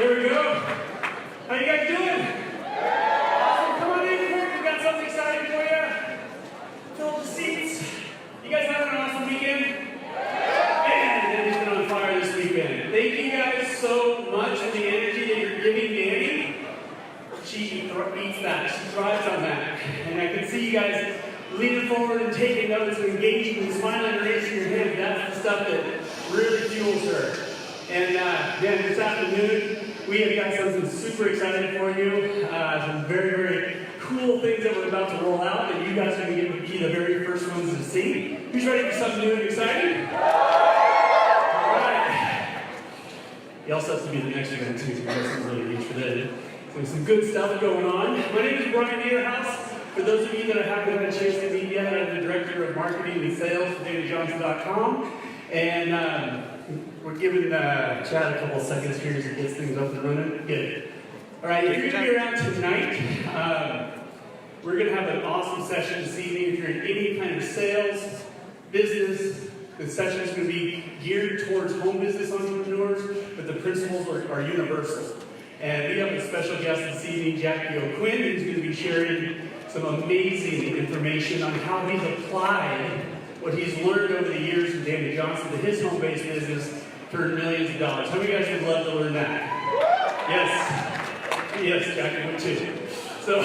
There we go. How you guys doing? Awesome. Come on in here. We've got something exciting for you. Fill the seats. You guys having an awesome weekend? Man, it's been on fire this weekend. Thank you guys so much for the energy that you're giving Danny. She eats that. She thrives on that. And I can see you guys leaning forward and taking notes and engaging and smiling and raising your hand. That's the stuff that really fuels her. And then this afternoon, we have got something super exciting for you. Some very, very cool things that we're about to roll out that you guys are going to get to be the very first ones to see. Who's ready for something new and exciting? All right. He also has to be the next event too, so we got some really neat for that. So some good stuff going on. My name is Brian Niederhaus. For those of you that I haven't had a chance to meet yet, I'm the Director of Marketing and Sales for DannyJohnson.com. And we're giving Chad a couple of seconds here as he gets things up and running. Good. All right, if you're going to be around tonight, we're going to have an awesome session this evening. If you're in any kind of sales, business, the session is going to be geared towards home business entrepreneurs, but the principles are universal. And we have a special guest this evening, Jackie O'Quinn, who's going to be sharing some amazing information on how he's applied what he's learned over the years from Danny Johnson to his home-based business for millions of dollars. How many of you guys would love to learn that? Yes. Yes, Jackie would too. So,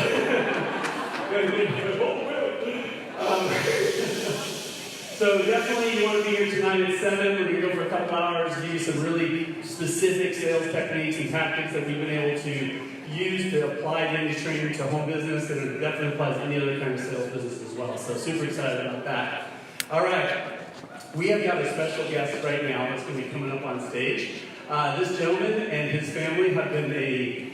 so definitely you want to be here tonight at 7. We're going to go for a couple hours, give you some really specific sales techniques and tactics that we've been able to use to apply Danny's training to home business, and it definitely applies to any other kind of sales business as well. So super excited about that. All right, we have got a special guest right now that's going to be coming up on stage. This gentleman and his family have been a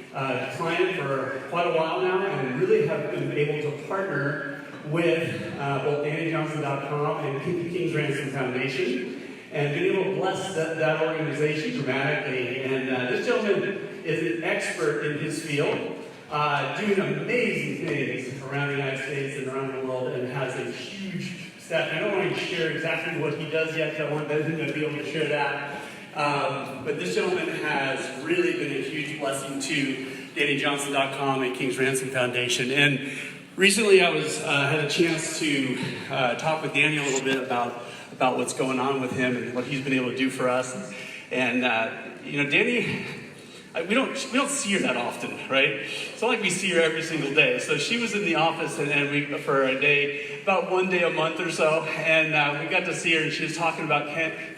client for quite a while now and really have been able to partner with both DannyJohnson.com and King's Ransom Foundation and been able to bless that organization dramatically. And this gentleman is an expert in his field, doing amazing things around the United States and around the world, and has a huge staff. I don't want to share exactly what he does yet, because I want him to be able to share that. But this gentleman has really been a huge blessing to DannyJohnson.com and King's Ransom Foundation. And recently I had a chance to talk with Danny a little bit about what's going on with him and what he's been able to do for us. And Danny, we don't see her that often, right? It's not like we see her every single day. So she was in the office and for a day, about one day a month or so, and we got to see her, and she was talking about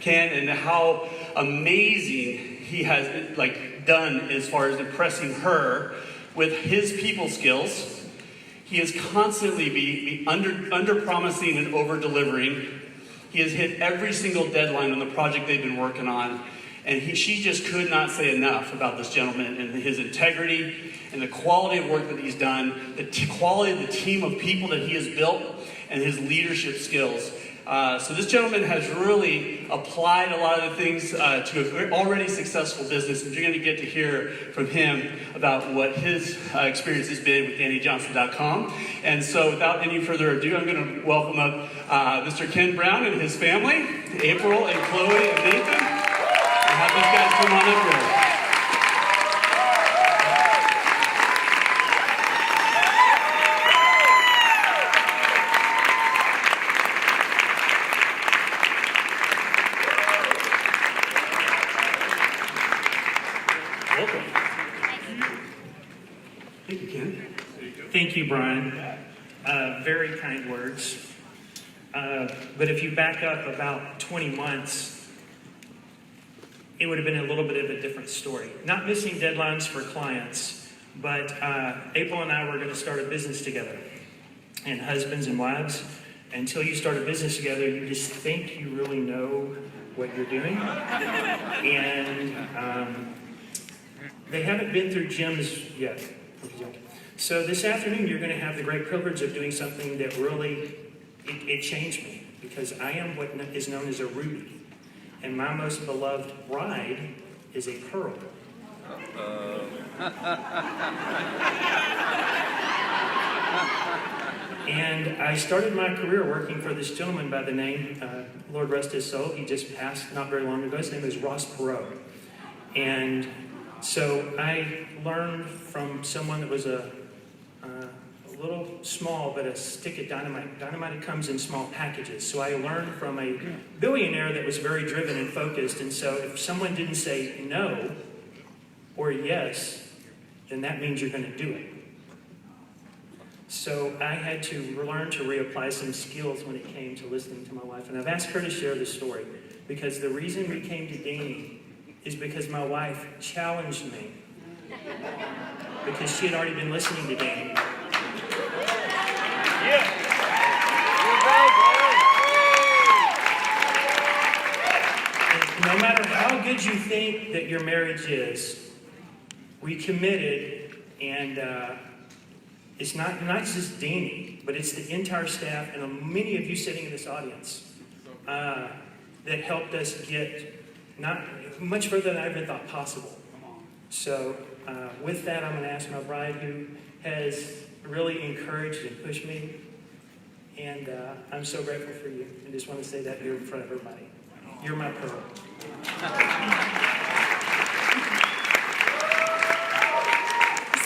Ken and how amazing he has done as far as impressing her with his people skills. He is constantly be under promising and over delivering. He has hit every single deadline on the project they've been working on. And she just could not say enough about this gentleman and his integrity and the quality of work that he's done, the quality of the team of people that he has built, and his leadership skills. So this gentleman has really applied a lot of the things to an already successful business, and you're going to get to hear from him about what his experience has been with DannyJohnson.com. And so without any further ado, I'm going to welcome up Mr. Ken Brown and his family, April and Chloe and Nathan. Have these guys come on up here. Welcome. Thank you, Ken. Thank you, Brian. Very kind words. But if you back up about 20 months, it would have been a little bit of a different story. Not missing deadlines for clients, but April and I were going to start a business together. And husbands and wives, until you start a business together, you just think you really know what you're doing. And they haven't been through gyms yet. So this afternoon, you're going to have the great privilege of doing something that really, it changed me. Because I am what is known as a ruby. And my most beloved bride is a pearl. And I started my career working for this gentleman by the name, Lord rest his soul, he just passed not very long ago. His name is Ross Perot. And So I learned from someone that was a little small, but a stick of dynamite. Dynamite comes in small packages. So I learned from a billionaire that was very driven and focused. And so if someone didn't say no or yes, then that means you're going to do it. So I had to learn to reapply some skills when it came to listening to my wife. And I've asked her to share this story because the reason we came to Danny is because my wife challenged me. Because she had already been listening to Danny. No matter how good you think that your marriage is, we committed, and it's not just Danny, but it's the entire staff and many of you sitting in this audience that helped us get not much further than I ever thought possible. So with that, I'm going to ask my bride, who has really encouraged and pushed me, and I'm so grateful for you, and just want to say that here in front of everybody. You're my pearl.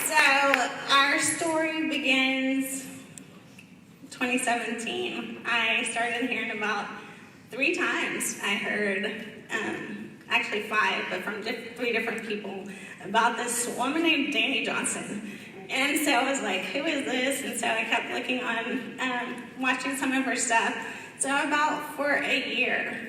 So our story begins 2017. I started hearing about 3 times. I heard, actually 5, but from 3 different people, about this woman named Danny Johnson. And so I was like, who is this? And so I kept looking on, watching some of her stuff. So about for a year,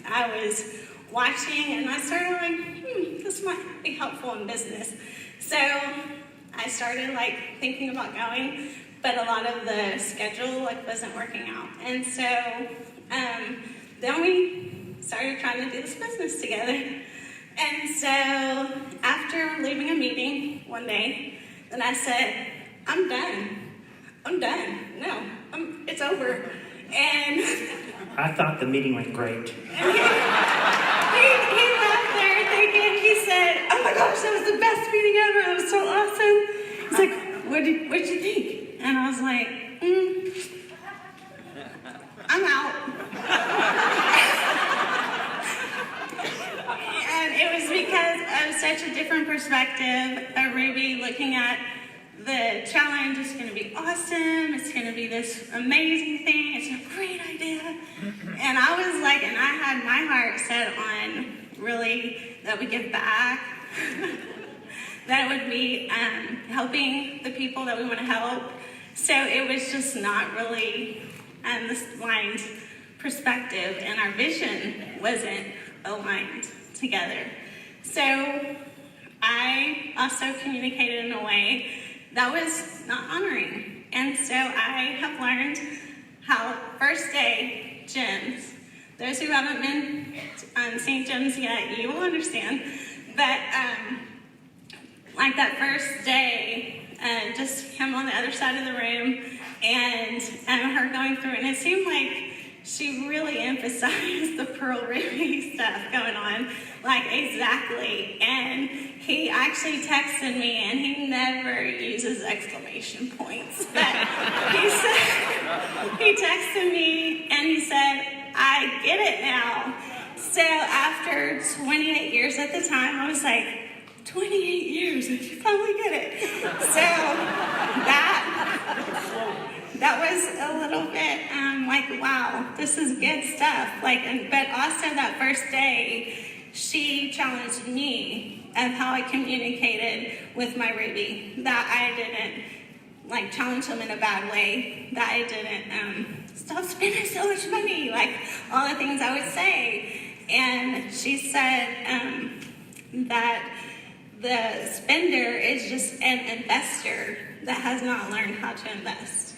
I was watching, and I started like, this might be helpful in business. So I started like thinking about going, but a lot of the schedule like wasn't working out. And so then we started trying to do this business together. And so after leaving a meeting one day, then I said, I'm done. No, it's over. And I thought the meeting went great. he left there thinking, he said, oh my gosh, that was the best meeting ever. It was so awesome. He's like, what'd you think? And I was like, I'm out. And it was because of such a different perspective of Ruby looking at the challenge is going to be awesome. It's going to be this amazing thing. It's a great idea. And I was like, and I had my heart set on really that we give back. That it would be helping the people that we want to help. So it was just not really this aligned perspective, and our vision wasn't aligned together. So I also communicated in a way that was not honoring. And so I have learned how first day gyms, those who haven't been seeing gyms yet, you will understand. But like that first day, just him on the other side of the room and her going through, and it seemed like she really emphasized the Pearl Ruby stuff going on, like exactly. And he actually texted me, and he never uses exclamation points, but he texted me and he said, I get it now. So after 28 years at the time, I was like, 28 years, and you finally get it. So that was a little bit like, wow, this is good stuff. Like, but also that first day, she challenged me of how I communicated with my Ruby. That I didn't like challenge him in a bad way. That I didn't stop spending so much money. Like all the things I would say. And she said that the spender is just an investor that has not learned how to invest.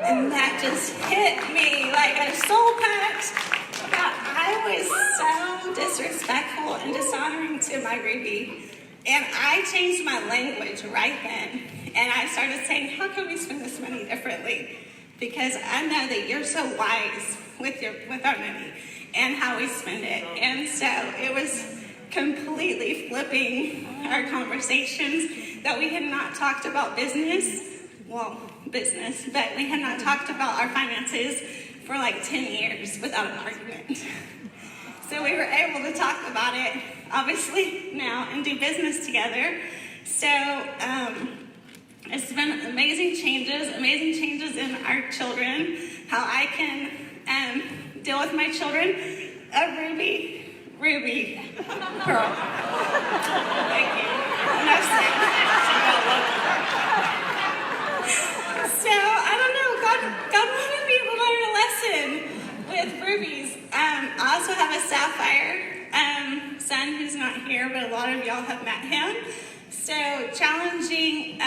And that just hit me like a soul punch. I was so disrespectful and dishonoring to my Ruby. And I changed my language right then. And I started saying, how can we spend this money differently? Because I know that you're so wise with our money and how we spend it. And so it was completely flipping our conversations that we had not talked about business, but we had not talked about our finances for like 10 years without an argument. So we were able to talk about it obviously, now and do business together. So it's been amazing changes in our children, how I can deal with my children. Ruby, Pearl. Thank you. Enough said. So, I don't know, God wanted me to learn a lesson with rubies. I also have a sapphire son who's not here, but a lot of y'all have met him. So, challenging,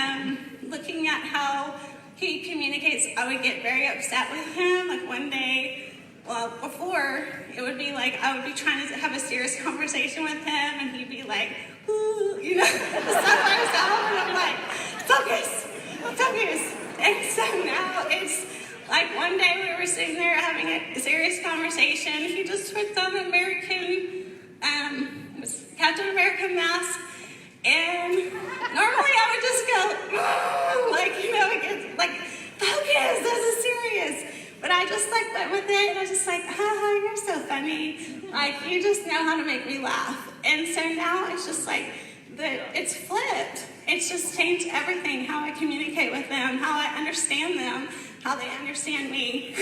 looking at how he communicates. I would get very upset with him. Like one day, well, before, it would be like I would be trying to have a serious conversation with him, and he'd be like, ooh, you know, the sapphire's out, and I'm like, focus. And so now it's like one day we were sitting there having a serious conversation. He just puts on the Captain America mask, and normally I would just go, like, you know, again, like, focus, this is serious. But I just like went with it, and I was just like, haha, you're so funny. Like, you just know how to make me laugh. And so now it's just like, it's flipped. It's just changed everything, how I communicate with them, how I understand them, how they understand me.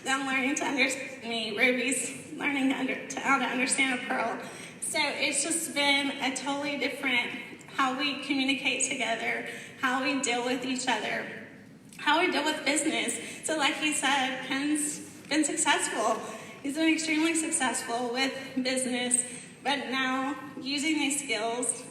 Them learning to understand me, Ruby's learning how to understand a Pearl. So it's just been a totally different how we communicate together, how we deal with each other, how we deal with business. So like he said, Ken's been successful. He's been extremely successful with business, but now using these skills,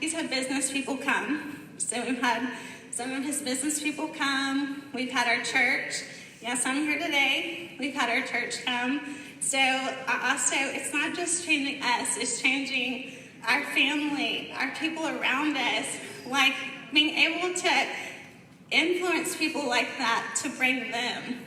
he's had business people come. So we've had some of his business people come. We've had our church. Yes, I'm here today. We've had our church come. So also, it's not just changing us, it's changing our family, our people around us, like being able to influence people like that to bring them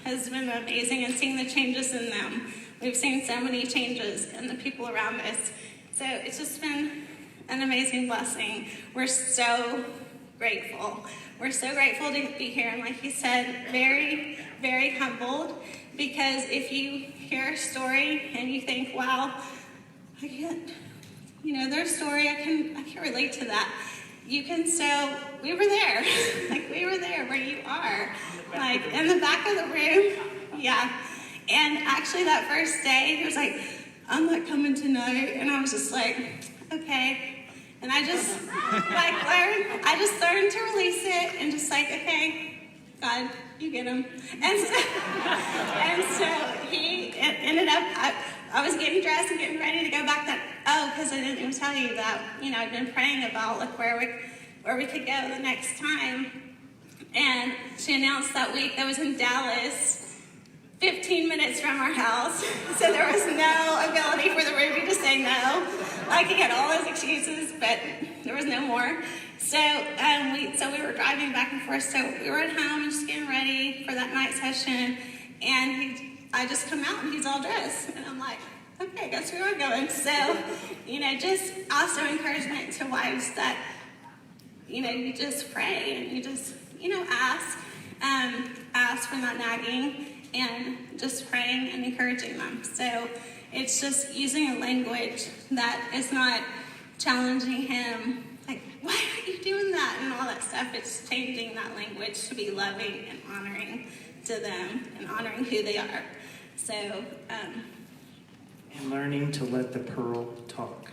has been amazing, and seeing the changes in them. We've seen so many changes in the people around us. So it's just been an amazing blessing. We're so grateful. We're so grateful to be here. And like he said, very, very humbled, because if you hear a story and you think, wow, I can't, their story, I can relate to that. We were there. Like, we were there where you are. Like, in the back of the room. Yeah. And actually that first day, he was like, I'm not coming tonight. And I was just like, okay. And I just learned to release it and just like, okay, God, you get him. And so he ended up, I was getting dressed and getting ready to go back because I didn't even tell you that, I'd been praying about like where we could go the next time. And she announced that week that was in Dallas, 15 minutes from our house. So there was no ability for the Ruby to say no. Like, he had all his excuses, but there was no more. So we were driving back and forth. So we were at home and just getting ready for that night session. And I just come out and he's all dressed. And I'm like, okay, guess where we're going. So, just also encouragement to wives that, you just pray and you just, ask for not nagging and just praying and encouraging them. So it's just using a language that is not challenging him, like, why are you doing that? And all that stuff. It's changing that language to be loving and honoring to them and honoring who they are. So, and learning to let the pearl talk.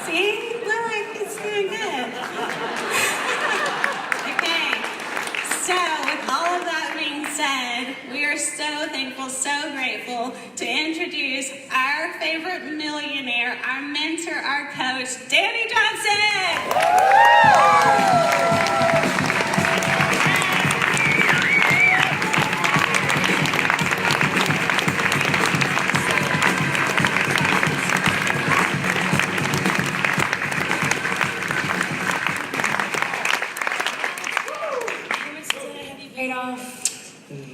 See? Look, it's doing good. Okay. So, with all of that being said, we are so thankful, so grateful to introduce our favorite millionaire, our mentor, our coach, Danny Johnson.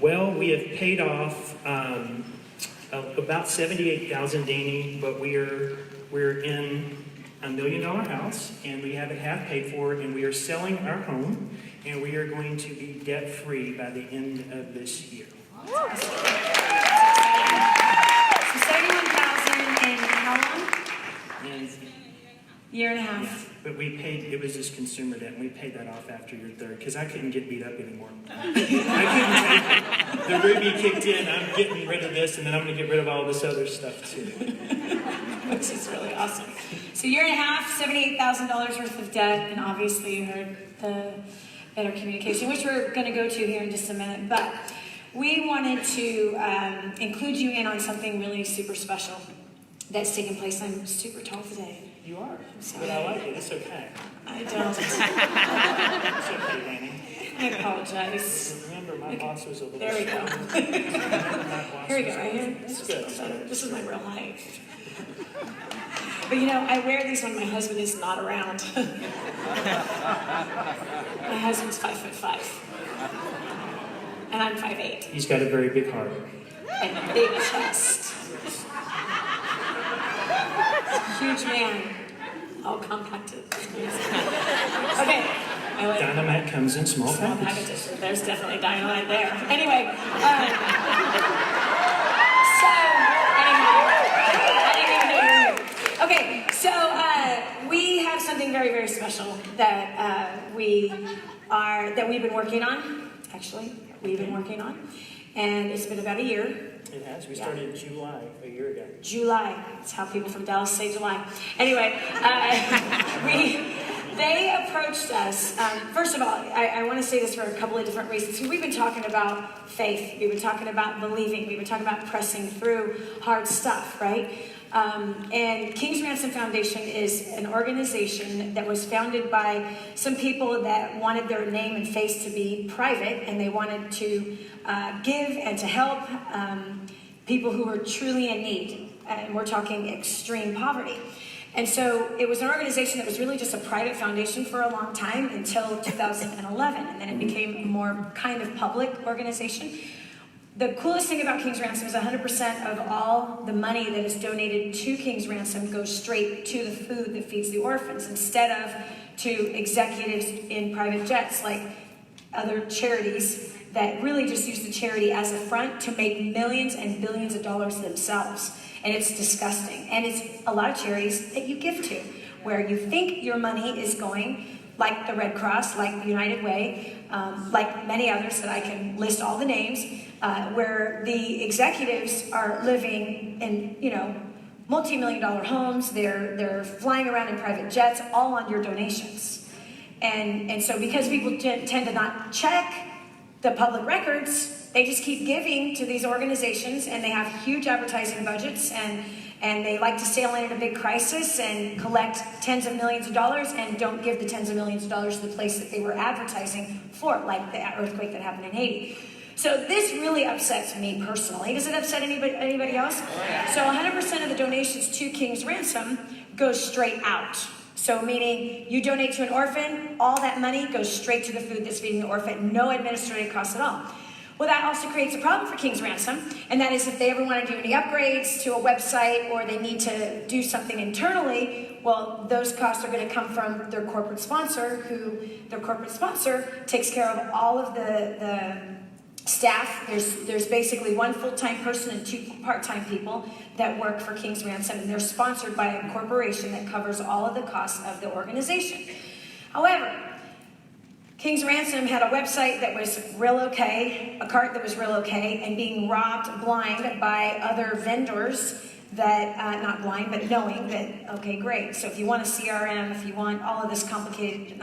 Well, we have paid off about $78,000, Danny, but we're in $1 million house, and we have it half paid for, and we are selling our home, and we are going to be debt free by the end of this year. So 71 And Year and a yeah, half. but we paid, it was just consumer debt, and we paid that off after your third, because I couldn't get beat up anymore. I couldn't take it. The Ruby kicked in, I'm getting rid of this, and then I'm going to get rid of all this other stuff too. Which is really awesome. So year and a half, $78,000 worth of debt, and obviously you heard the better communication, which we're going to go to here in just a minute. But we wanted to include you in on something really super special that's taking place. I'm super tall today. You are, sorry. but I like it. It's okay. I don't. It's okay, Lanny. I apologize. Remember, my boss was a little. There we go. Here we go, right here. It's good. This is my real height. But you know, I wear these when my husband is not around. My husband's 5'5", and I'm 5'8", He's got a very big heart. and a big chest. Huge man, all compacted. Okay, I like Dynamite comes in small small packages. packages. There's definitely dynamite there. Anyway, I didn't even know you were here. Okay, so we have something very, very special that we've been working on. Actually, we've been working on, and it's been about a year. It has. We started in July a year ago. July. That's how people from Dallas say July. Anyway, they approached us. First of all, I want to say this for a couple of different reasons. We've been talking about faith. We've been talking about believing. We've been talking about pressing through hard stuff, right? And King's Ransom Foundation is an organization that was founded by some people that wanted their name and face to be private, and they wanted to give and to help people who were truly in need. And we're talking extreme poverty. And so it was an organization that was really just a private foundation for a long time until 2011, and then it became a more kind of public organization. The coolest thing about King's Ransom is 100% of all the money that is donated to King's Ransom goes straight to the food that feeds the orphans, instead of to executives in private jets like other charities that really just use the charity as a front to make millions and billions of dollars themselves. And it's disgusting. And it's a lot of charities that you give to, where you think your money is going, like the Red Cross, like United Way, like many others that I can list all the names, where the executives are living in, multi-million-dollar homes. They're flying around in private jets, all on your donations. And so because people tend to not check the public records, they just keep giving to these organizations, and they have huge advertising budgets, and they like to sail in a big crisis and collect tens of millions of dollars and don't give the tens of millions of dollars to the place that they were advertising for, like the earthquake that happened in Haiti. So this really upsets me personally. Does it upset anybody else? So 100% of the donations to King's Ransom goes straight out. So meaning you donate to an orphan, all that money goes straight to the food that's feeding the orphan, no administrative costs at all. Well, that also creates a problem for King's Ransom, and that is if they ever want to do any upgrades to a website or they need to do something internally, well, those costs are going to come from their corporate sponsor, their corporate sponsor takes care of all of the staff. There's basically one full-time person and two part-time people that work for King's Ransom, and they're sponsored by a corporation that covers all of the costs of the organization. However, King's Ransom had a website that was real okay, a cart that was real okay, and being robbed blind by other vendors that, not blind, but knowing that, okay, great. So if you want a CRM, if you want all of this complicated,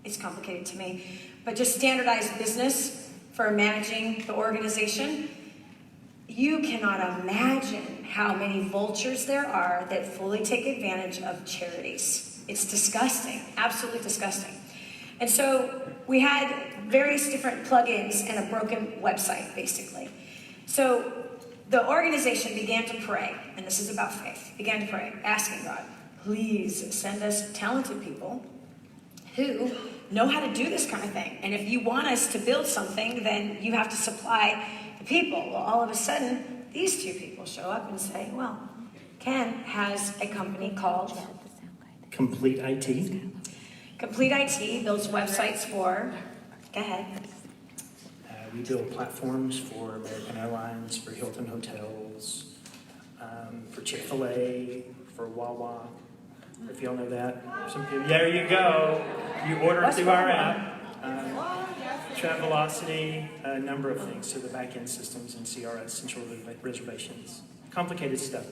it's complicated to me, but just standardized business for managing the organization, you cannot imagine how many vultures there are that fully take advantage of charities. It's disgusting, absolutely disgusting. And so we had various different plugins and a broken website, basically. So the organization began to pray, and this is about faith, began to pray, asking God, please send us talented people who know how to do this kind of thing. And if you want us to build something, then you have to supply the people. Well, all of a sudden, these two people show up and say, well, Ken has a company called Complete IT. Complete IT, builds websites for, go ahead. We build platforms for American Airlines, for Hilton Hotels, for Chick-fil-A, for Wawa, if y'all know that. Some people, there you go. You order it through our app. Travelocity, a number of things. So the back-end systems and CRS, central reservations. Complicated stuff.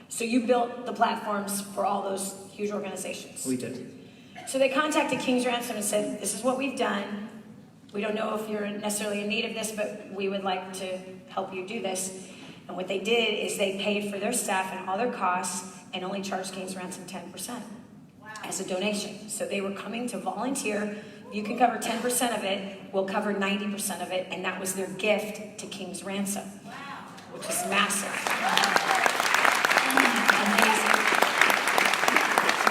So you built the platforms for all those huge organizations? We did. So they contacted King's Ransom and said, this is what we've done. We don't know if you're necessarily in need of this, but we would like to help you do this. And what they did is they paid for their staff and all their costs and only charged King's Ransom 10% as a donation. So they were coming to volunteer. You can cover 10% of it, we'll cover 90% of it, and that was their gift to King's Ransom, which is massive.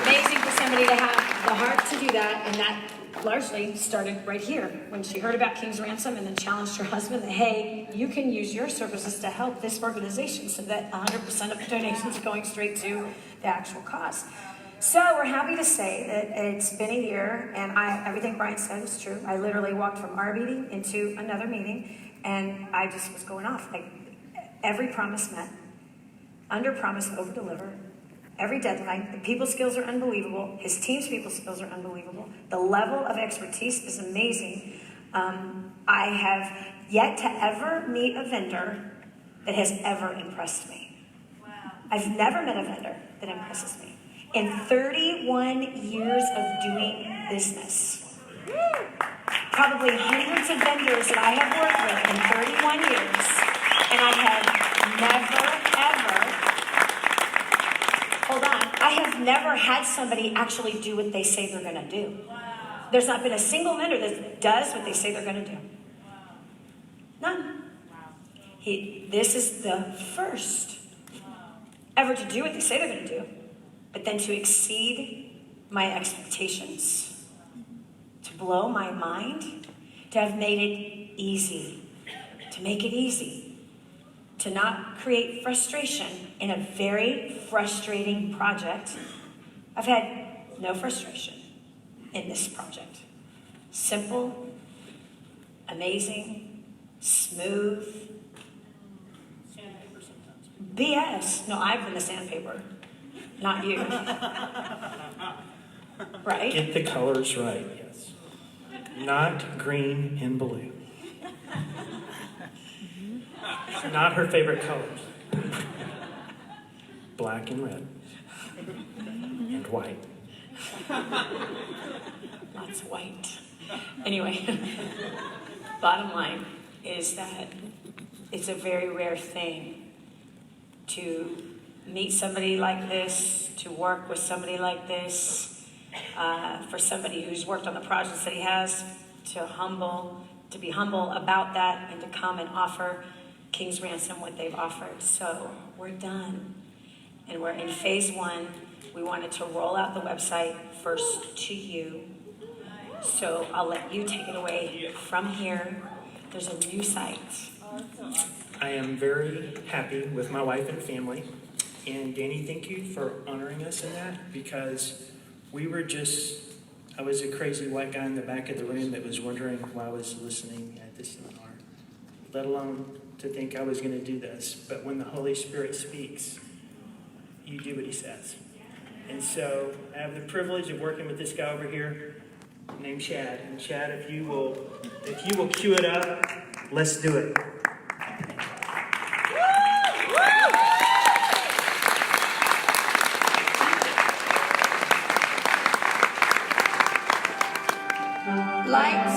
Amazing for somebody to have the heart to do that, and that largely started right here when she heard about King's Ransom and then challenged her husband that, hey, you can use your services to help this organization, so that 100% of the donations are going straight to the actual cause. So we're happy to say that it's been a year, and everything Brian said is true. I literally walked from our meeting into another meeting, and I just was going off. Like, every promise met, under promise, over deliver. Every deadline, the people skills are unbelievable. His team's people skills are unbelievable. The level of expertise is amazing. I have yet to ever meet a vendor that has ever impressed me. Wow. I've never met a vendor that impresses me. In 31 years of doing business, probably hundreds of vendors that I have worked with in 31 years, and I have never had somebody actually do what they say they're going to do. Wow. There's not been a single vendor that does what they say they're going to do. Wow. None. Wow. This is the first ever to do what they say they're going to do, but then to exceed my expectations, to blow my mind, to have made it easy, to make it easy. To not create frustration in a very frustrating project. I've had no frustration in this project. Simple, amazing, smooth. Sandpaper sometimes. BS. No, I've been the sandpaper, not you. Right? Get the colors right, yes. Not green and blue. Not her favorite colors. Black and red. And white. Lots of white. Anyway, bottom line is that it's a very rare thing to meet somebody like this, to work with somebody like this, for somebody who's worked on the projects that he has, to be humble about that and to come and offer King's Ransom what they've offered. So we're done. And we're in phase 1. We wanted to roll out the website first to you. So I'll let you take it away from here. There's a new site. I am very happy with my wife and family. And Danny, thank you for honoring us in that, because I was a crazy white guy in the back of the room that was wondering why I was listening at this seminar, let alone to think I was going to do this. But when the Holy Spirit speaks, you do what he says. And so I have the privilege of working with this guy over here named Chad. And Chad, if you will cue it up, let's do it. Lights.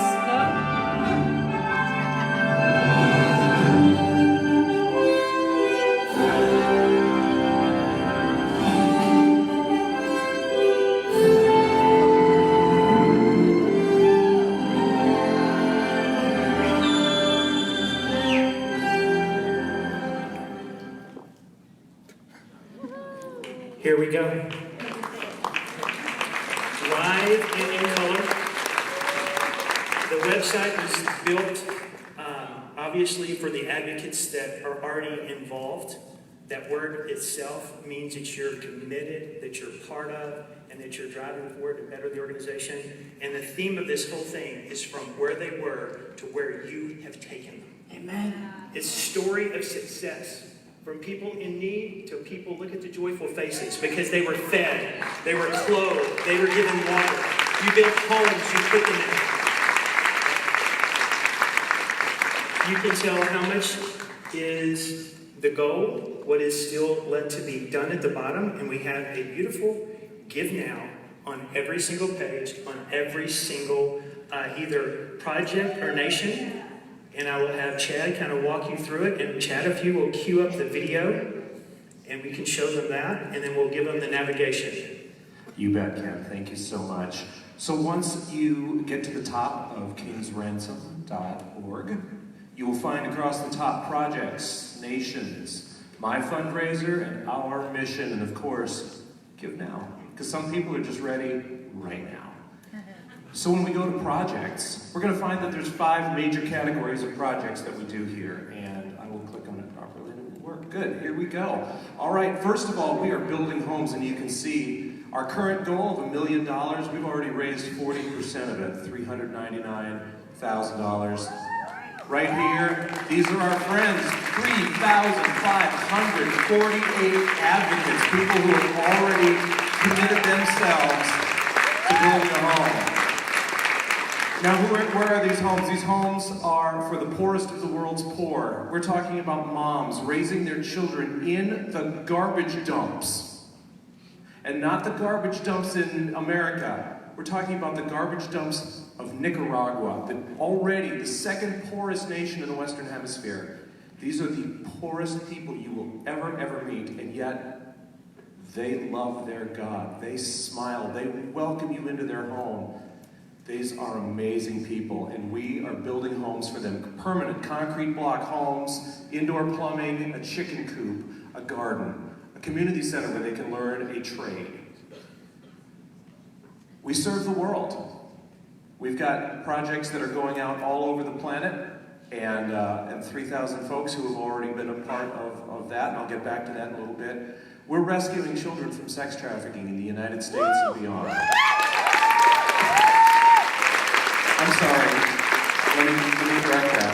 Here we go. Live and in color. The website was built, obviously, for the advocates that are already involved. That word itself means that you're committed, that you're part of, and that you're driving forward to better the organization. And the theme of this whole thing is from where they were to where you have taken them. Amen. It's a story of success. From people in need to people, look at the joyful faces, because they were fed, they were clothed, they were given water. You built homes, you put them in. You can tell how much is the goal, what is still left to be done at the bottom, and we have a beautiful give now on every single page, on every single either project or nation. And I will have Chad kind of walk you through it. And Chad, if you will cue up the video, and we can show them that, and then we'll give them the navigation. You bet, Ken. Thank you so much. So once you get to the top of kingsransom.org, you will find across the top projects, nations, my fundraiser, and our mission, and of course, give now. Because some people are just ready right now. So when we go to projects, we're going to find that there's 5 major categories of projects that we do here. And I will click on it properly and it will work. Good, here we go. All right, first of all, we are building homes, and you can see our current goal of $1 million, we've already raised 40% of it, $399,000. Right here, these are our friends, 3,548 advocates, people who have already committed themselves to building a home. Now, where are these homes? These homes are for the poorest of the world's poor. We're talking about moms raising their children in the garbage dumps. And not the garbage dumps in America. We're talking about the garbage dumps of Nicaragua, already the second poorest nation in the Western Hemisphere. These are the poorest people you will ever meet, and yet they love their God. They smile. They welcome you into their home. These are amazing people, and we are building homes for them. Permanent concrete block homes, indoor plumbing, a chicken coop, a garden, a community center where they can learn a trade. We serve the world. We've got projects that are going out all over the planet, and 3,000 folks who have already been a part of that, and I'll get back to that in a little bit. We're rescuing children from sex trafficking in the United States and beyond. I'm sorry, let me correct that.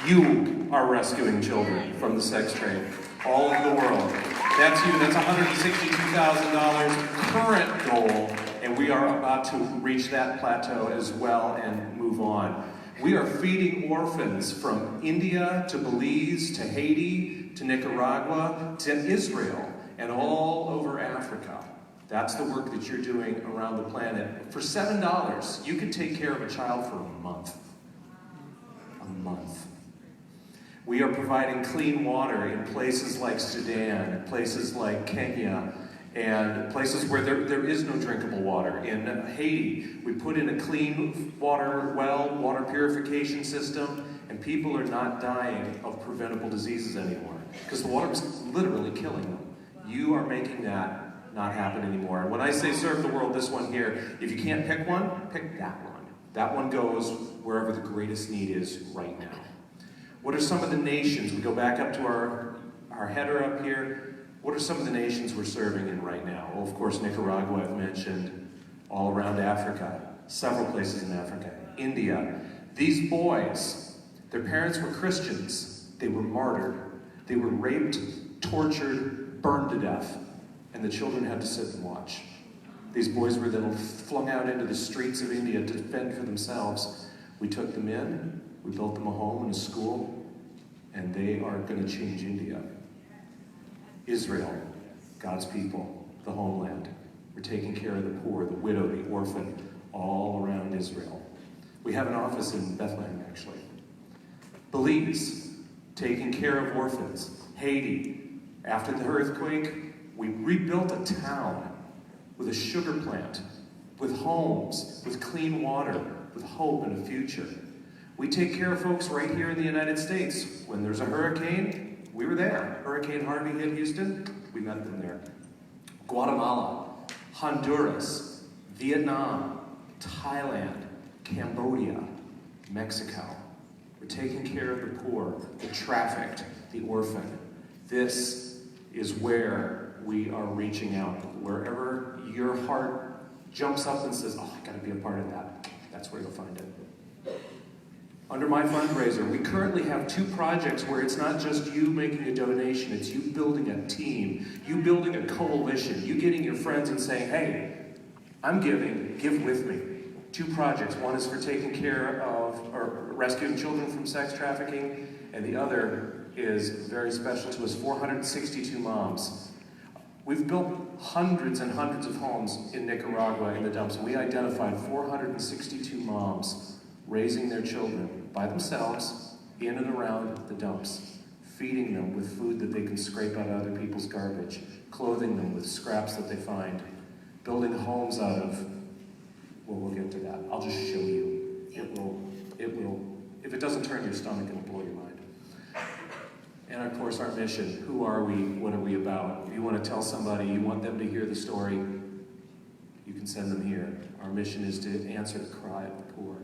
You are rescuing children from the sex trade all over the world. That's you, that's $162,000 current goal, and we are about to reach that plateau as well and move on. We are feeding orphans from India to Belize to Haiti to Nicaragua to Israel and all over Africa. That's the work that you're doing around the planet. For $7, you can take care of a child for a month. A month. We are providing clean water in places like Sudan, places like Kenya, and places where there is no drinkable water. In Haiti, we put in a clean water well, water purification system, and people are not dying of preventable diseases anymore because the water is literally killing them. You are making that not happen anymore. And when I say serve the world, this one here, if you can't pick one, pick that one. That one goes wherever the greatest need is right now. What are some of the nations? We go back up to our header up here. What are some of the nations we're serving in right now? Well, of course, Nicaragua, I've mentioned, all around Africa, several places in Africa, India. These boys, their parents were Christians. They were martyred. They were raped, tortured, burned to death. And the children had to sit and watch. These boys were then flung out into the streets of India to fend for themselves. We took them in, we built them a home and a school, and they are going to change India. Israel, God's people, the homeland. We're taking care of the poor, the widow, the orphan, all around Israel. We have an office in Bethlehem, actually. Belize, taking care of orphans. Haiti, after the earthquake, we rebuilt a town with a sugar plant, with homes, with clean water, with hope and a future. We take care of folks right here in the United States. When there's a hurricane, we were there. Hurricane Harvey hit Houston, we met them there. Guatemala, Honduras, Vietnam, Thailand, Cambodia, Mexico. We're taking care of the poor, the trafficked, the orphan. This is where we are reaching out. Wherever your heart jumps up and says, oh, I gotta be a part of that, that's where you'll find it. Under my fundraiser, we currently have 2 projects where it's not just you making a donation, it's you building a team, you building a coalition, you getting your friends and saying, hey, I'm giving, give with me. 2 projects. One is for taking care of or rescuing children from sex trafficking, and the other is very special to us, 462 moms. We've built hundreds and hundreds of homes in Nicaragua in the dumps, and we identified 462 moms raising their children by themselves in and around the dumps, feeding them with food that they can scrape out of other people's garbage, clothing them with scraps that they find, building homes out of, well, we'll get to that. I'll just show you. It will, if it doesn't turn your stomach, it'll blow your mind. And of course, our mission. Who are we? What are we about? If you want to tell somebody, you want them to hear the story, you can send them here. Our mission is to answer the cry of the poor.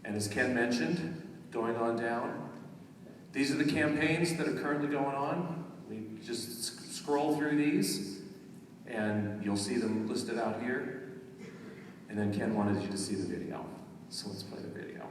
And as Ken mentioned, going on down, these are the campaigns that are currently going on. We just scroll through these, and you'll see them listed out here. And then Ken wanted you to see the video. So let's play the video.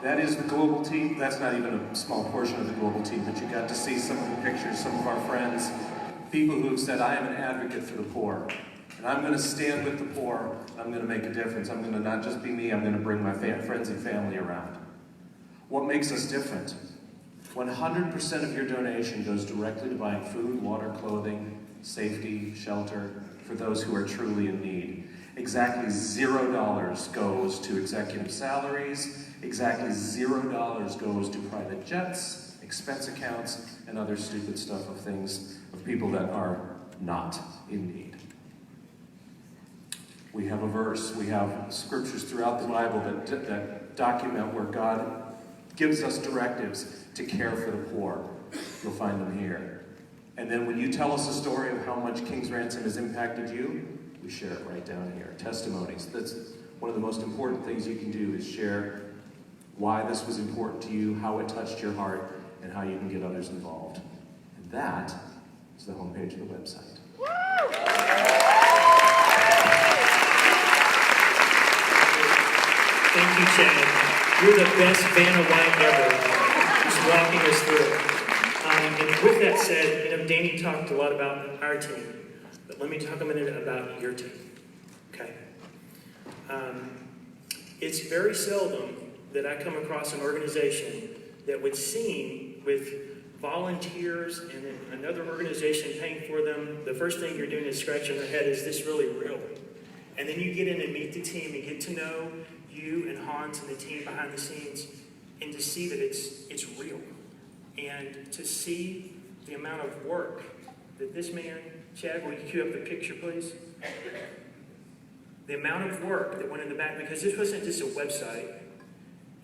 That is the global team. That's not even a small portion of the global team, but you got to see some of the pictures, some of our friends, people who have said, I am an advocate for the poor, and I'm going to stand with the poor, I'm going to make a difference. I'm going to not just be me, I'm going to bring my friends and family around. What makes us different? 100% of your donation goes directly to buying food, water, clothing, safety, shelter for those who are truly in need. Exactly $0 goes to executive salaries. Exactly $0 goes to private jets, expense accounts, and other stupid stuff of things of people that are not in need. We have a verse, we have scriptures throughout the Bible that document where God gives us directives to care for the poor. You'll find them here. And then when you tell us a story of how much King's Ransom has impacted you, we share it right down here. Testimonies. That's one of the most important things you can do is share why this was important to you, how it touched your heart, and how you can get others involved. And that is the homepage of the website. Thank you, Chad. You're the best Vanna White ever. Just walking us through it. And with that said, Danny talked a lot about our team, but let me talk a minute about your team. Okay. It's very seldom that I come across an organization that would seem with volunteers and then another organization paying for them, the first thing you're doing is scratching their head, is this really real? And then you get in and meet the team and get to know you and Hans and the team behind the scenes, and to see that it's real. And to see the amount of work that this man, Chad, will you cue up the picture, please? The amount of work that went in the back, because this wasn't just a website.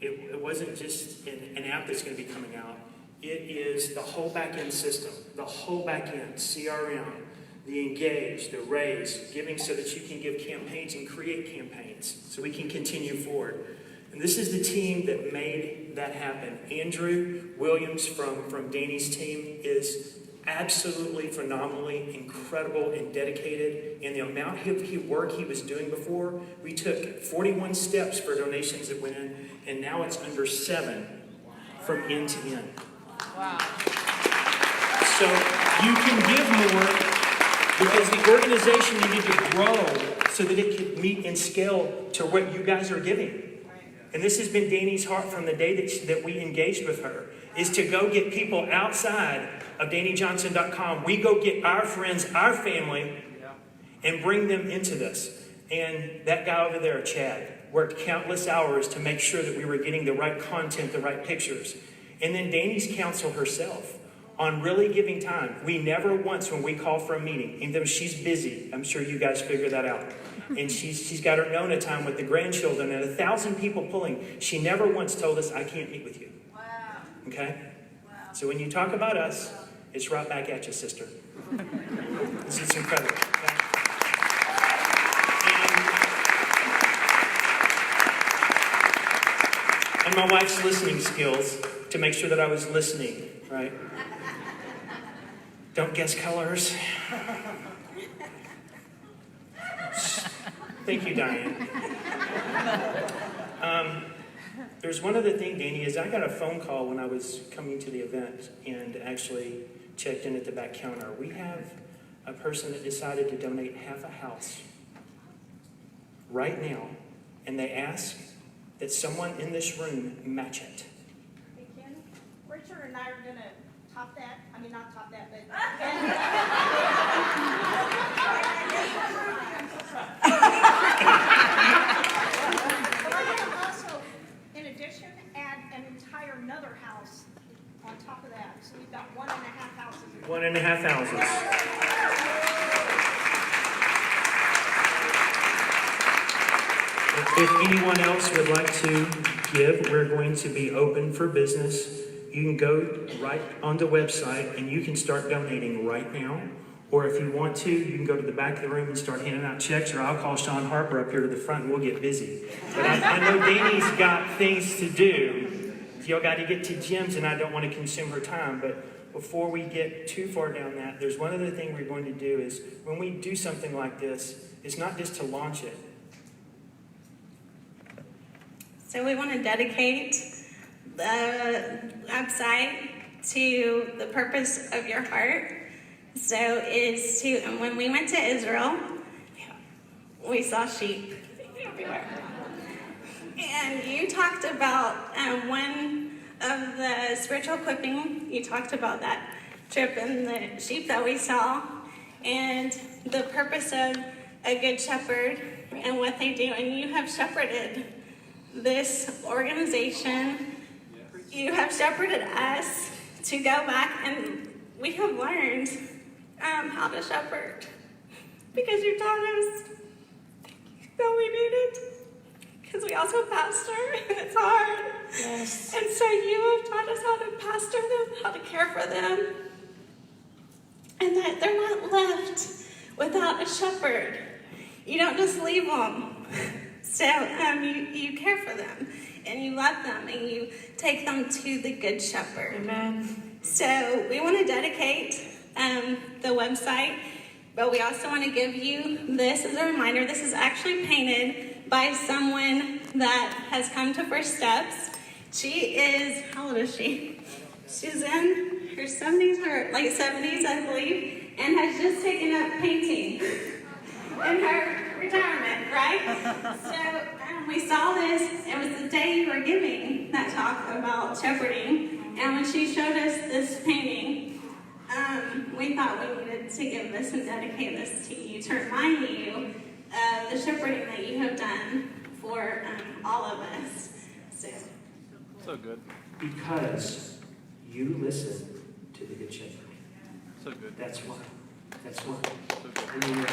It wasn't just an app that's going to be coming out. It is the whole back-end system, the whole back-end, CRM, the engage, the raise, giving so that you can give campaigns and create campaigns so we can continue forward. And this is the team that made that happen. Andrew Williams from Danny's team is absolutely phenomenally incredible and dedicated. And the amount of work he was doing before, we took 41 steps for donations that went in, and now it's under 7 from end to end. Wow. So you can give more because the organization needed to grow so that it could meet and scale to what you guys are giving. And this has been Danny's heart from the day that we engaged with her, is to go get people outside of DannyJohnson.com. We go get our friends, our family, and bring them into this. And that guy over there, Chad, worked countless hours to make sure that we were getting the right content, the right pictures. And then Danny's counsel herself on really giving time. We never once, when we call for a meeting, even though she's busy, I'm sure you guys figure that out. And she's got her Nona time with the grandchildren and 1,000 people pulling. She never once told us, I can't meet with you. Wow. Okay? Wow. So when you talk about us, it's right back at you, sister. It's incredible. Okay? And my wife's listening skills to make sure that I was listening, right? Don't guess colors. Thank you, Diane. There's one other thing, Danny, is I got a phone call when I was coming to the event and actually checked in at the back counter. We have a person that decided to donate half a house right now, and they ask that someone in this room match it. Hey, Ken, Richard and I are going to top that. I mean, not top that, but... But I'm going to also, in addition, add an entire another house on top of that. So we've got 1.5 houses. 1.5 houses. If anyone else would like to give, we're going to be open for business. You can go right on the website and you can start donating right now. Or if you want to, you can go to the back of the room and start handing out checks, or I'll call Sean Harper up here to the front and we'll get busy. But I know Danny's got things to do. Y'all got to get to Jim's and I don't want to consume her time. But before we get too far down that, there's one other thing we're going to do is when we do something like this, it's not just to launch it. So we want to dedicate the website to the purpose of your heart. So is to, and when we went to Israel, we saw sheep everywhere. And you talked about one of the spiritual equipping, you talked about that trip and the sheep that we saw and the purpose of a good shepherd and what they do. And you have shepherded this organization. You have shepherded us to go back, and we have learned how to shepherd because you taught us that we need it. Because we also pastor, and it's hard. Yes. And so you have taught us how to pastor them, how to care for them, and that they're not left without a shepherd. You don't just leave them. So you care for them, and you love them, and you take them to the Good Shepherd. Amen. So we want to dedicate the website, but we also want to give you this as a reminder. This is actually painted by someone that has come to First Steps. She is, how old is she? She's in her 70s, or late 70s, I believe, and has just taken up painting in her retirement, right? So we saw this. It was the day you were giving that talk about shepherding, and when she showed us this painting, we thought we needed to give this and dedicate this to you to remind you of the shepherding that you have done for all of us. So good. Because you listen to the Good Shepherd. So good. That's why. That's why. So good. And you know,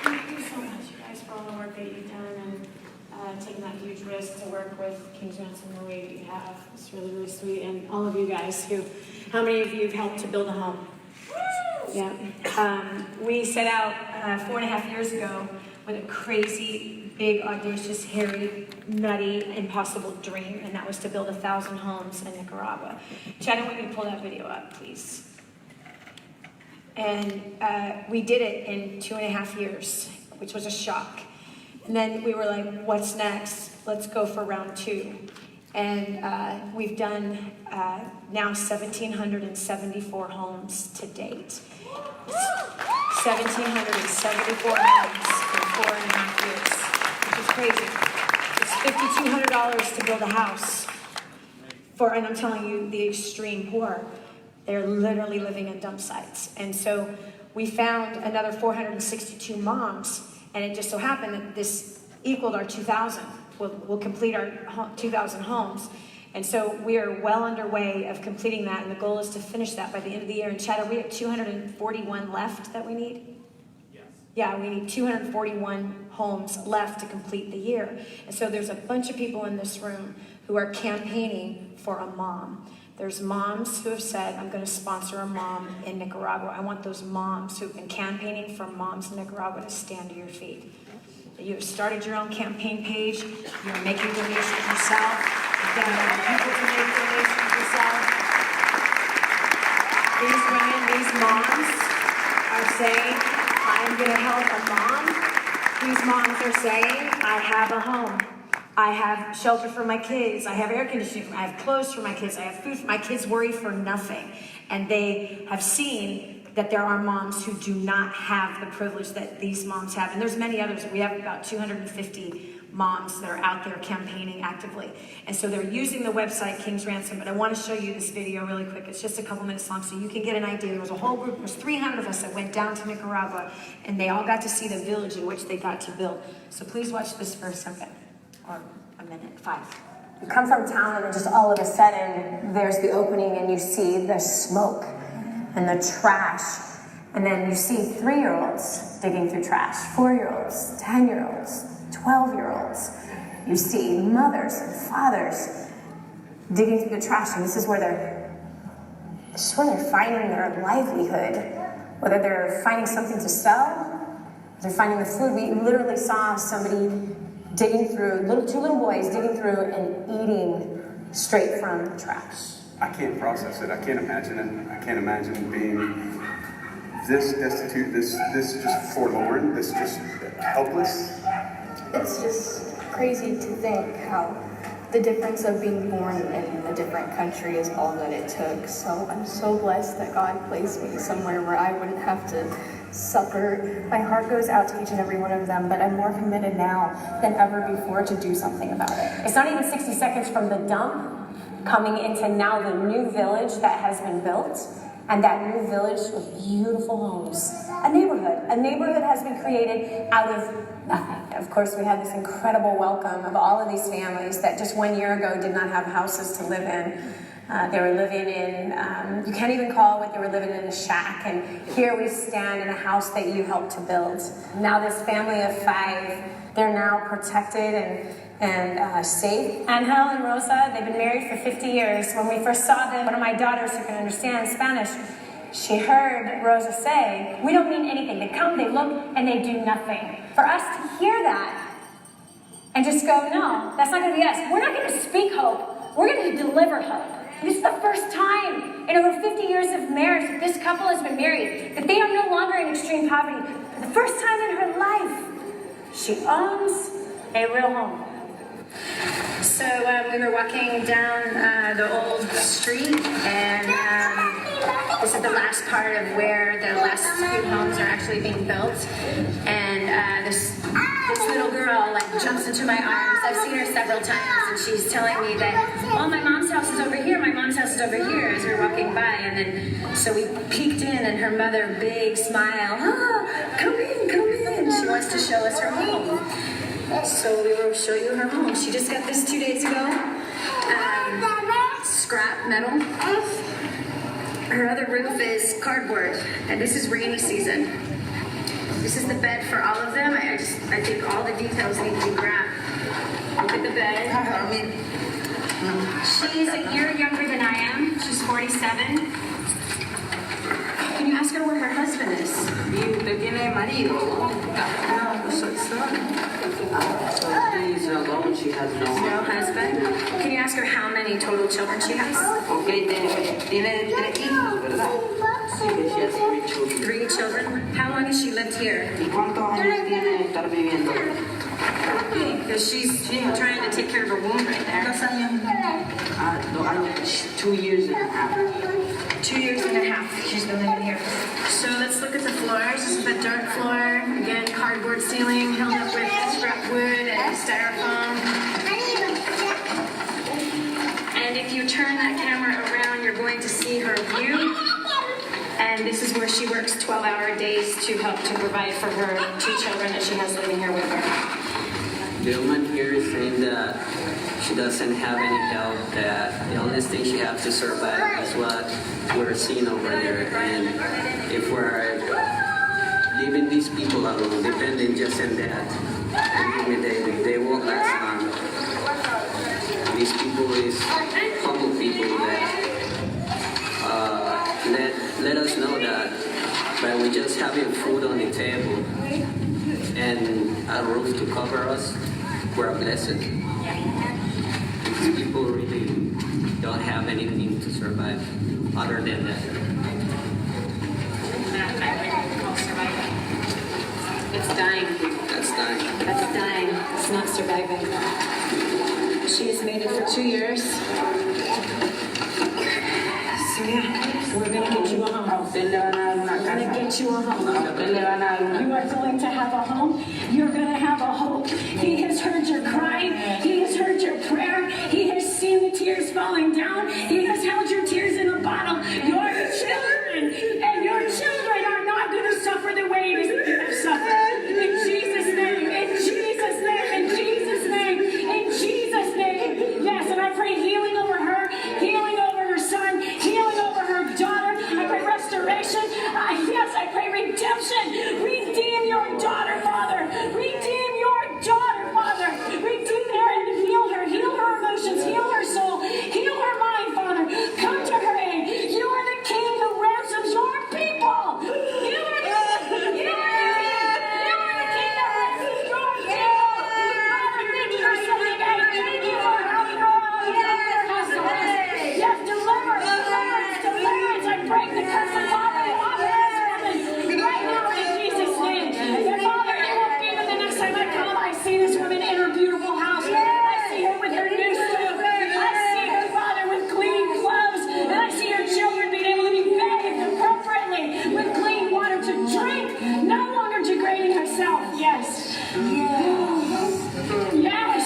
Thank you so much, you guys, for all the work that you've done and taking that huge risk to work with King Johnson the way that you have. It's really, really sweet. And all of you guys how many of you have helped to build a home? Yeah. We set out 4.5 years ago with a crazy, big, audacious, hairy, nutty, impossible dream, and that was to build 1,000 homes in Nicaragua. Chad, I want you to pull that video up, please. And we did it in 2.5 years, which was a shock. And then we were like, what's next? Let's go for round 2. And we've done now 1,774 homes to date. 1,774 homes in 4.5 years, which is crazy. It's $5,200 to build a house. And I'm telling you, the extreme poor, they're literally living in dump sites. And so we found another 462 moms, and it just so happened that this equaled our 2,000. We'll complete our 2,000 homes. And so we are well underway of completing that, and the goal is to finish that by the end of the year. And Chad, are we at 241 left that we need? Yes. Yeah, we need 241 homes left to complete the year. And so there's a bunch of people in this room who are campaigning for a mom. There's moms who have said, I'm going to sponsor a mom in Nicaragua. I want those moms who've been campaigning for moms in Nicaragua to stand to your feet. You have started your own campaign page. You're making donations yourself. You've got other people to make donations yourself. These women, these moms are saying, I'm going to help a mom. These moms are saying, I have a home. I have shelter for my kids. I have air conditioning. I have clothes for my kids. I have food for my kids. Worry for nothing. And they have seen that there are moms who do not have the privilege that these moms have. And there's many others. We have about 250 moms that are out there campaigning actively. And so they're using the website King's Ransom. But I want to show you this video really quick. It's just a couple minutes long so you can get an idea. There was a whole group, there was 300 of us that went down to Nicaragua, and they all got to see the village in which they got to build. So please watch this for a second, or a minute, 5. You come from town and then just all of a sudden there's the opening and you see the smoke and the trash. And then you see 3-year-olds digging through trash, 4-year-olds, 10-year-olds, 12-year-olds. You see mothers and fathers digging through the trash, and this is where they're finding their livelihood, whether they're finding something to sell, they're finding the food. We literally saw somebody digging through, two little boys digging through and eating straight from the trash. I can't process it. I can't imagine it. I can't imagine being this destitute, this just forlorn, this just helpless. It's just crazy to think how the difference of being born in a different country is all that it took. So I'm so blessed that God placed me somewhere where I wouldn't have to suffer. My heart goes out to each and every one of them, but I'm more committed now than ever before to do something about it. It's not even 60 seconds from the dump coming into now the new village that has been built. And that new village with beautiful homes. A neighborhood has been created out of nothing. Of course, we had this incredible welcome of all of these families that just 1 year ago did not have houses to live in. They were living in, you can't even call what they were living in, a shack. And here we stand in a house that you helped to build. Now this family of 5, they're now protected and safe. Angel and Rosa, they've been married for 50 years. When we first saw them, one of my daughters who can understand Spanish, she heard Rosa say, we don't mean anything. They come, they look, and they do nothing. For us to hear that and just go, no, that's not going to be us. We're not going to speak hope. We're going to deliver hope. This is the first time in over 50 years of marriage that this couple has been married, that they are no longer in extreme poverty. For the first time in her life, she owns a real home. So we were walking down the old street, and this is the last part of where the last few homes are actually being built. And this little girl jumps into my arms. I've seen her several times, and she's telling me that, oh, my mom's house is over here, my mom's house is over here, as we're walking by. And then so we peeked in, and her mother, big smile, come in, come in. She wants to show us her home. So we will show you her home. She just got this 2 days ago. Scrap metal. Her other roof is cardboard, and this is rainy season. This is the bed for all of them. I think all the details need to be grabbed. Look at the bed. She's a year younger than I am. She's 47. Can you ask her where her husband is? ¿Y usted tiene marido? She's alone. She has No husband. Can you ask her how many total children she has? Okay, tiene 3 hijos, ¿verdad? Sí, que she has 3 children. 3 children. How long has she lived here? ¿Y cuántos años tiene de estar viviendo? Because she's trying to take care of her womb right there. 2 años, 2 years and a half. 2 years and a half she's been living here. So let's look at the floors. This is the dirt floor. Again, cardboard ceiling held up with scrap wood and styrofoam. And if you turn that camera around, you're going to see her view. And this is where she works 12-hour days to help to provide for her 2 children that she has living here with her. The woman here is saying that she doesn't have any help, that the only thing she has to survive is what we're seeing over there. And if we're leaving these people alone, depending just on that, they won't last long. These people is humble people that let us know that by we just having food on the table and a roof to cover us, we're blessed. These people really don't have anything to survive other than that. It's dying. That's dying. That's dying. It's not surviving. She has made it for 2 years. So yeah, we're gonna get you a home. We're gonna get you a home. You are going to have a home. You're gonna have a hope. He has heard your cry. He has heard your prayer. He has seen the tears falling down. He has held your tears in a bottle. Your children and your children are not gonna suffer the way you have suffered. In Jesus' name. In Jesus' name. In Jesus' name. In Jesus' name. Yes, and I pray healing over her, healing over her son, healing over her daughter. I pray restoration. Yes, I pray redemption. Redeem your daughter, Father. Redeem your daughter, Father. Redeem her and heal her. Heal her emotions. Heal her soul. Heal her mind, Father. Come to her aid. You are the King who ransoms your people. You are the King. You are the King that ransoms your people. Father, thank you for sending aid. Thank you for having her on your household. Yes, deliverance. I break the curse of poverty off of this woman right now in Jesus' name. And Father, it won't be that the next time I come, I see this woman in her beautiful house. I see her with her new stove. I see her, Father, with clean clothes. And I see her children being able to be bathed appropriately with clean water to drink, no longer degrading herself. Yes. Yes.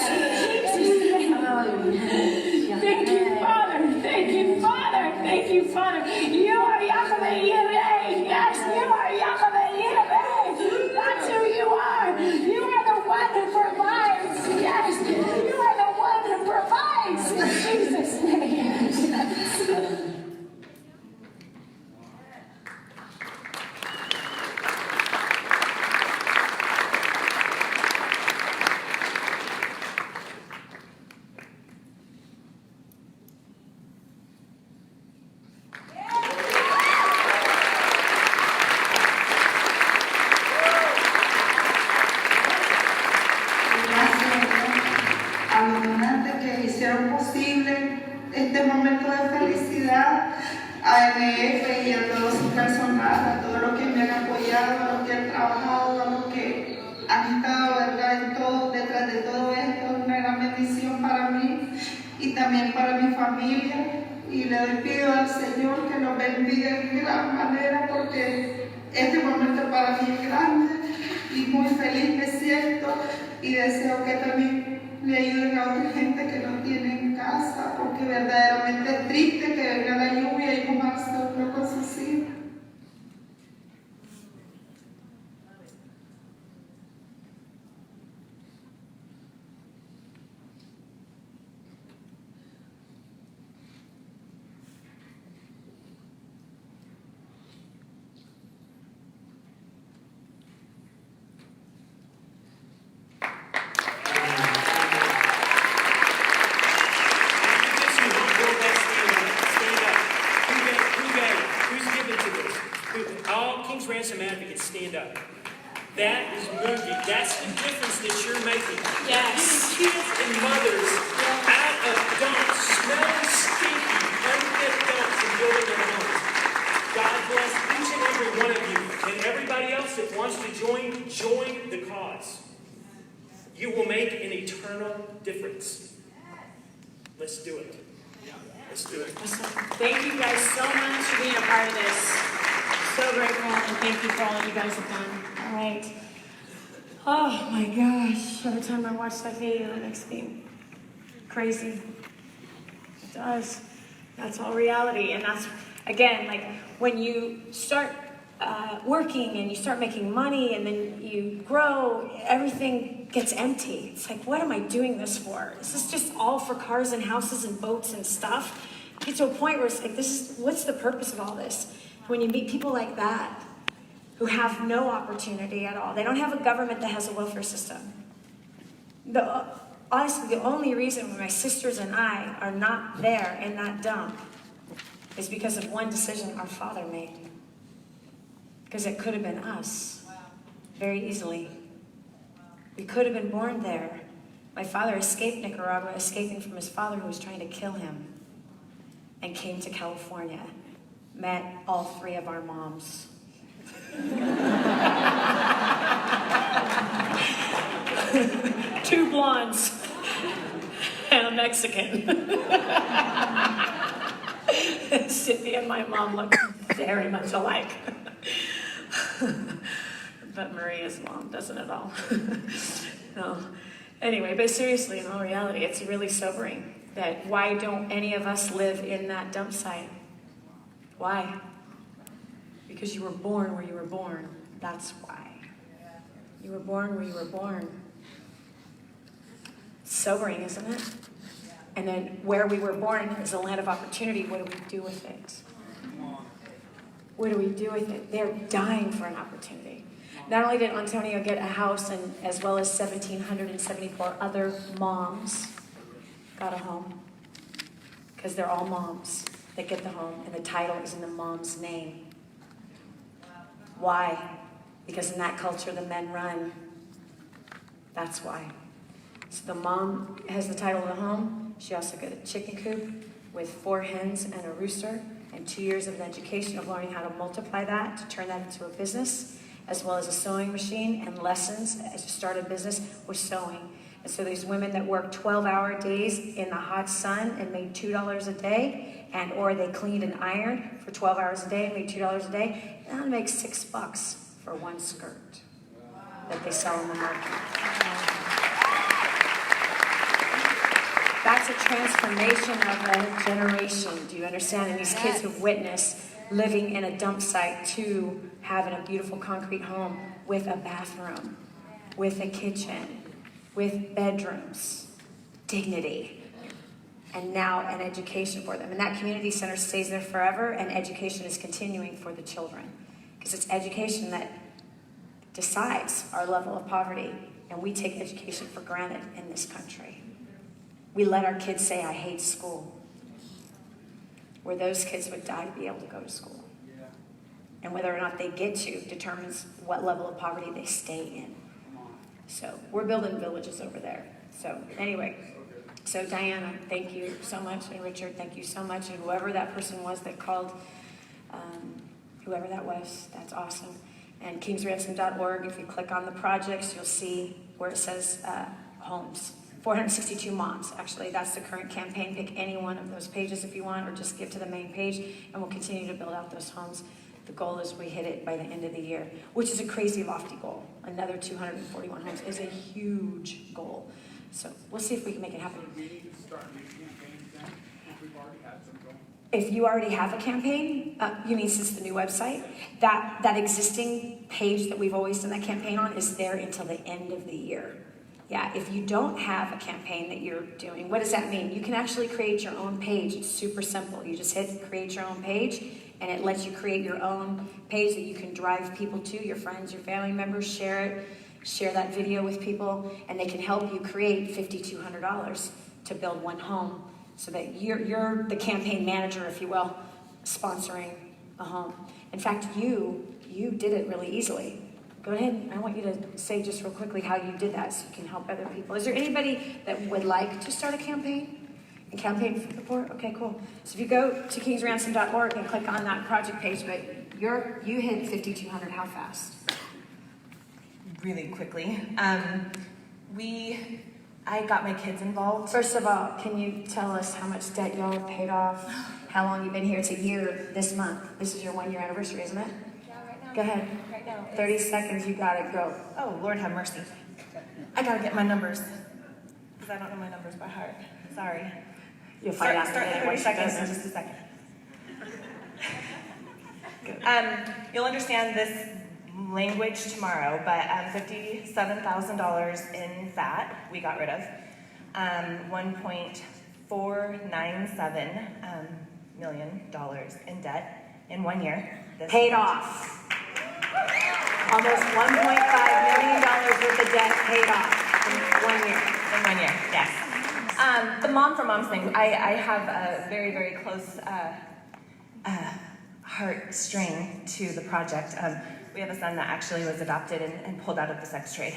Jesus' name. Thank you, Father. Thank you, Father. Thank you, Father. You are Yahweh Yireh. Yes, you are Yahweh Yireh. That's who you are. You are the one who provides. Yes, you are the one who provides. In Jesus' name. A los donantes que hicieron posible este momento de felicidad, a NF y a todo su personal, a todos los que me han apoyado, a los que han trabajado, a los que han estado, ¿verdad?, en todo, detrás de todo esto. Es una gran bendición para mí y también para mi familia. Y le pido al Señor que nos bendiga en gran manera, porque este momento para mí es grande y muy feliz me siento, y deseo que también le ayuden a otra gente que no tienen casa, porque verdaderamente es triste que venga la lluvia y mojarse uno con sus hijos. Stand up. Who gave? Who's given to it will make an eternal difference. Let's do it. Let's do it. Awesome. Thank you guys so much for being a part of this. So grateful, and thank you for all that you guys have done. All right. Oh my gosh. Every time I watch that video, it makes me crazy. It does. That's all reality. And that's, again, like when you start working and you start making money and then you grow, everything gets empty. It's like, what am I doing this for? Is this just all for cars and houses and boats and stuff? You get to a point where it's like, what's the purpose of all this? When you meet people like that who have no opportunity at all, they don't have a government that has a welfare system. Honestly, the only reason why my sisters and I are not there in that dump is because of one decision our father made. Because it could have been us, very easily. We could have been born there. My father escaped Nicaragua, escaping from his father who was trying to kill him, and came to California, met all three of our moms. 2 blondes and a Mexican. Cynthia and my mom look very much alike. But Maria's mom doesn't at all. No. Anyway, but seriously, in all reality, it's really sobering that why don't any of us live in that dump site? Why? Because you were born where you were born. That's why. You were born where you were born. Sobering, isn't it? And then where we were born is a land of opportunity. What do we do with it? What do we do with it? They're dying for an opportunity. Not only did Antonio get a house, and as well as 1,774 other moms got a home. Because they're all moms that get the home, and the title is in the mom's name. Why? Because in that culture, the men run. That's why. So the mom has the title of the home. She also got a chicken coop with 4 hens and a rooster, and 2 years of an education of learning how to multiply that, to turn that into a business, as well as a sewing machine and lessons as to start a business with sewing. And so these women that work 12-hour days in the hot sun and made $2 a day, and or they cleaned and ironed for 12 hours a day and made $2 a day, they'll make $6 for one skirt that they sell in the market. That's a transformation of a generation. Do you understand? And these kids have witnessed living in a dump site to having a beautiful concrete home with a bathroom, with a kitchen, with bedrooms, dignity, and now an education for them. And that community center stays there forever, and education is continuing for the children. Because it's education that decides our level of poverty, and we take education for granted in this country. We let our kids say, I hate school, where those kids would die to be able to go to school. And whether or not they get to determines what level of poverty they stay in. So we're building villages over there. So anyway, so Diana, thank you so much. And Richard, thank you so much. And whoever that person was that called, whoever that was, that's awesome. And kingsransom.org, if you click on the projects, you'll see where it says homes. 462 moms, actually. That's the current campaign. Pick any one of those pages if you want, or just give to the main page, and we'll continue to build out those homes. The goal is we hit it by the end of the year, which is a crazy lofty goal. Another 241 homes is a huge goal. So we'll see if we can make it happen. If you already have a campaign, you mean since the new website? That existing page that we've always done that campaign on is there until the end of the year. Yeah, if you don't have a campaign that you're doing, what does that mean? You can actually create your own page. It's super simple. You just hit create your own page, and it lets you create your own page that you can drive people to, your friends, your family members, share it, share that video with people, and they can help you create $5,200 to build one home so that you're the campaign manager, if you will, sponsoring a home. In fact, you did it really easily. Go ahead, I want you to say just real quickly how you did that so you can help other people. Is there anybody that would like to start a campaign? A campaign for the poor? Okay, cool. So if you go to kingsransom.org and click on that project page, but you hit 5,200, how fast? Really quickly. I got my kids involved. First of all, can you tell us how much debt y'all have paid off? How long you've been here? It's a year this month. This is your 1 year anniversary, isn't it? Yeah, right now. Go ahead. Right now. 30 seconds, you gotta go. Oh, Lord have mercy. I gotta get my numbers. Because I don't know my numbers by heart. Sorry. You'll find out Start the 30 seconds in just a second. You'll understand this language tomorrow, but $57,000 in VAT we got rid of. $1.497 million in debt in 1 year. Paid off. Almost $1.5 million worth of debt paid off in 1 year. In 1 year, yes. The Mom for Moms thing, I have a very, very close heartstring to the project. We have a son that actually was adopted and pulled out of the sex trade.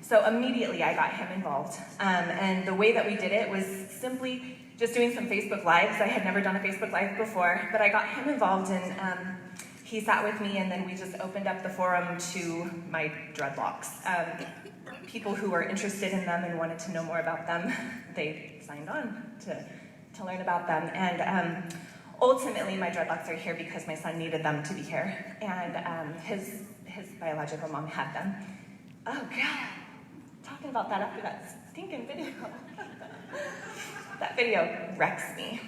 So immediately I got him involved. And the way that we did it was simply just doing some Facebook Lives. I had never done a Facebook Live before, but I got him involved and he sat with me and then we just opened up the forum to my dreadlocks. People who were interested in them and wanted to know more about them, they signed on to learn about them. And ultimately, my dreadlocks are here because my son needed them to be here, and his biological mom had them. Oh God, talking about that after that stinking video. That video wrecks me.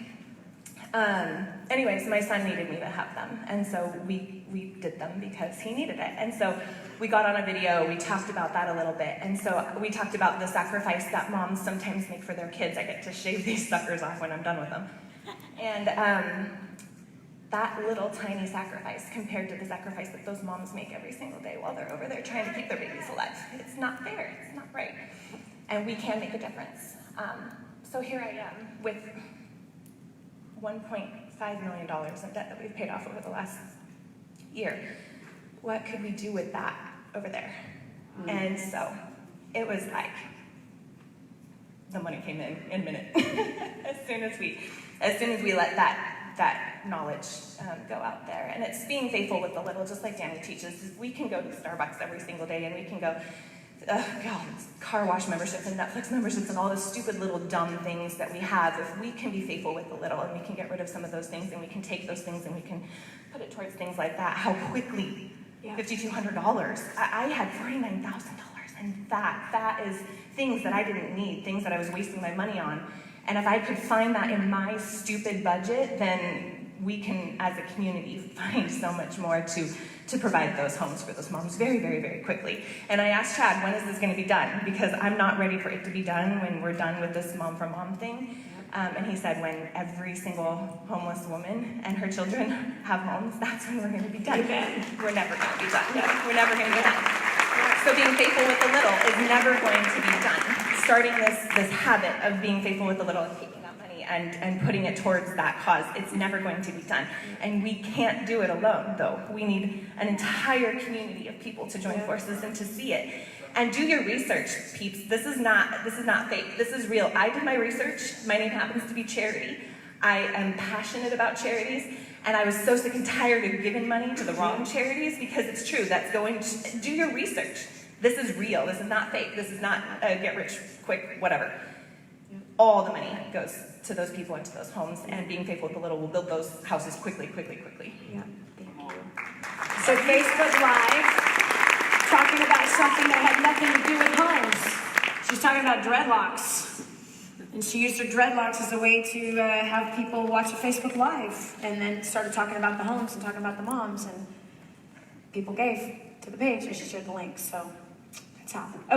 Anyways, my son needed me to have them, and so we did them because he needed it. And so we got on a video, we talked about that a little bit, and so we talked about the sacrifice that moms sometimes make for their kids. I get to shave these suckers off when I'm done with them. And that little tiny sacrifice compared to the sacrifice that those moms make every single day while they're over there trying to keep their babies alive. It's not fair, it's not right. And we can make a difference. So here I am with $1.5 million of debt that we've paid off over the last year. What could we do with that over there? And so it was like, the money came in a minute. as soon as we let that knowledge go out there. And it's being faithful with the little, just like Danny teaches. We can go to Starbucks every single day and we can go, car wash memberships and Netflix memberships and all the stupid little dumb things that we have. If we can be faithful with the little and we can get rid of some of those things and we can take those things and we can put it towards things like that, how quickly, $5,200. I had $49,000 and that is things that I didn't need, things that I was wasting my money on. And if I could find that in my stupid budget, then we can, as a community, find so much more to provide those homes for those moms very, very, very quickly. And I asked Chad, when is this going to be done? Because I'm not ready for it to be done when we're done with this Mom for Mom thing. And he said when every single homeless woman and her children have homes, that's when we're going to be done. We're never going to be done. We're never going to be done. So being faithful with the little is never going to be done. Starting this habit of being faithful with the little and taking that money and putting it towards that cause, it's never going to be done. And we can't do it alone, though. We need an entire community of people to join forces and to see it. And do your research, peeps. This is not fake. This is real. I did my research. My name happens to be Charity. I am passionate about charities, and I was so sick and tired of giving money to the wrong charities because it's true. That's going to do your research. This is real. This is not fake. This is not a get rich quick, whatever. All the money goes to those people and to those homes, and being faithful with the little will build those houses quickly. Yeah, thank you. So Facebook Live, talking about something that had nothing to do with homes. She's talking about dreadlocks. And she used her dreadlocks as a way to have people watch a Facebook Live, and then started talking about the homes and talking about the moms, and people gave to the page, and she shared the link, so that's how.